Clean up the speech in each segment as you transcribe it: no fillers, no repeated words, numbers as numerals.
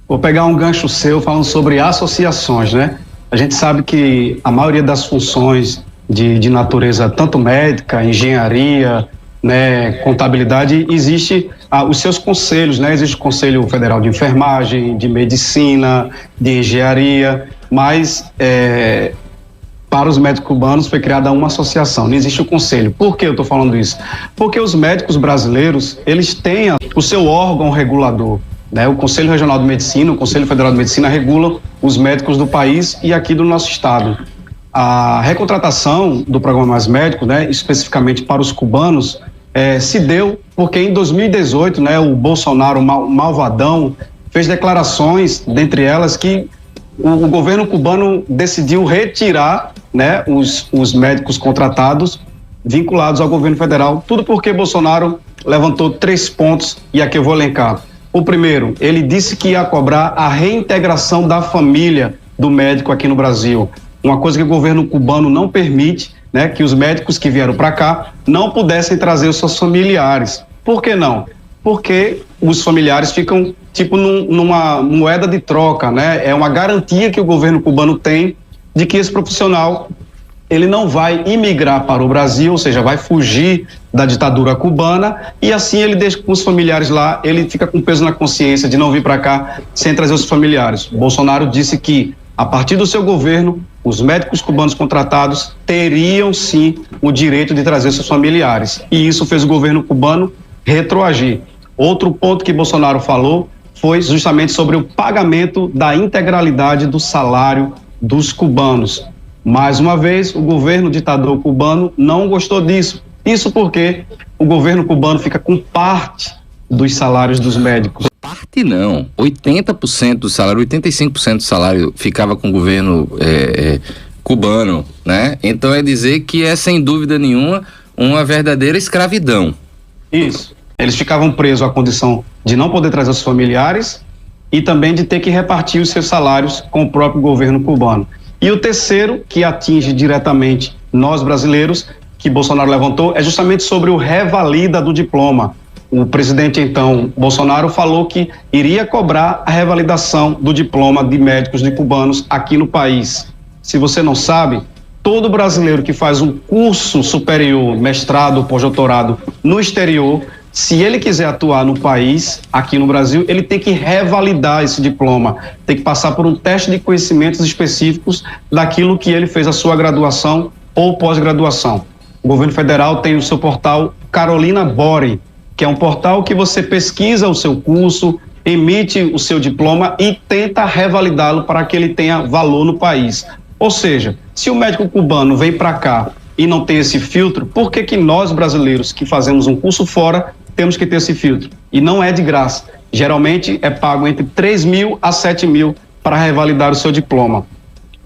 Vou pegar um gancho seu falando sobre associações, né? A gente sabe que a maioria das funções de natureza, tanto médica, engenharia, né, contabilidade, existe os seus conselhos, né? Existe o Conselho Federal de Enfermagem, de Medicina, de Engenharia, mas para os médicos cubanos foi criada uma associação, não existe o conselho. Por que eu estou falando isso? Porque os médicos brasileiros, eles têm o seu órgão regulador, né? O Conselho Regional de Medicina, o Conselho Federal de Medicina regulam os médicos do país e aqui do nosso estado. A recontratação do Programa Mais Médico, né, especificamente para os cubanos, se deu porque em 2018, né, o Bolsonaro, malvadão, fez declarações, dentre elas, que o governo cubano decidiu retirar, né, os médicos contratados vinculados ao governo federal, tudo porque Bolsonaro levantou 3 pontos e aqui eu vou elencar. O primeiro, ele disse que ia cobrar a reintegração da família do médico aqui no Brasil, uma coisa que o governo cubano não permite, né, que os médicos que vieram para cá não pudessem trazer os seus familiares. Por que não? Porque os familiares ficam tipo numa moeda de troca, né? É uma garantia que o governo cubano tem de que esse profissional ele não vai imigrar para o Brasil, ou seja, vai fugir da ditadura cubana e assim ele deixa com os familiares lá, ele fica com peso na consciência de não vir para cá sem trazer os familiares. Bolsonaro disse que a partir do seu governo, os médicos cubanos contratados teriam sim o direito de trazer seus familiares e isso fez o governo cubano retroagir. Outro ponto que Bolsonaro falou foi justamente sobre o pagamento da integralidade do salário dos cubanos. Mais uma vez, o governo ditador cubano não gostou disso. Isso porque o governo cubano fica com parte dos salários dos médicos. Parte não, 80% do salário, 85% do salário ficava com o governo cubano, né? Então é dizer que é sem dúvida nenhuma uma verdadeira escravidão. Isso. Eles ficavam presos à condição de não poder trazer os familiares e também de ter que repartir os seus salários com o próprio governo cubano. E o terceiro, que atinge diretamente nós brasileiros, que Bolsonaro levantou, é justamente sobre o revalida do diploma. O presidente, então, Bolsonaro, falou que iria cobrar a revalidação do diploma de médicos de cubanos aqui no país. Se você não sabe, todo brasileiro que faz um curso superior, mestrado, pós-doutorado no exterior, se ele quiser atuar no país, aqui no Brasil, ele tem que revalidar esse diploma, tem que passar por um teste de conhecimentos específicos daquilo que ele fez a sua graduação ou pós-graduação. O governo federal tem o seu portal Carolina Bore, que é um portal que você pesquisa o seu curso, emite o seu diploma e tenta revalidá-lo para que ele tenha valor no país. Ou seja, se o médico cubano vem para cá e não tem esse filtro, por que nós brasileiros que fazemos um curso fora temos que ter esse filtro? E não é de graça. Geralmente é pago entre 3 mil a 7 mil para revalidar o seu diploma.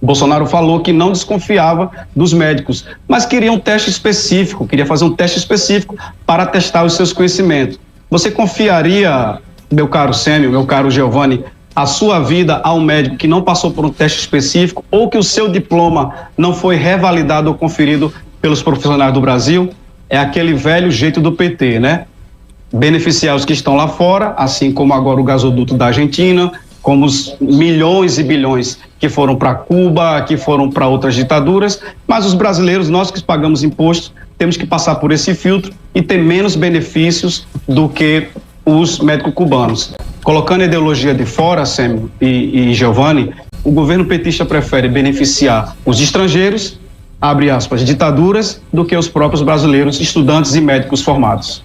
Bolsonaro falou que não desconfiava dos médicos, mas queria um teste específico, queria fazer um teste específico para testar os seus conhecimentos. Você confiaria, meu caro Sêmio, meu caro Giovanni, a sua vida a um médico que não passou por um teste específico ou que o seu diploma não foi revalidado ou conferido pelos profissionais do Brasil? É aquele velho jeito do PT, né? Beneficiar os que estão lá fora, assim como agora o gasoduto da Argentina, como os milhões e bilhões que foram para Cuba, que foram para outras ditaduras, mas os brasileiros, nós que pagamos impostos, temos que passar por esse filtro e ter menos benefícios do que os médicos cubanos. Colocando a ideologia de fora, Sêmio e Giovanni, o governo petista prefere beneficiar os estrangeiros, abre aspas, ditaduras, do que os próprios brasileiros, estudantes e médicos formados.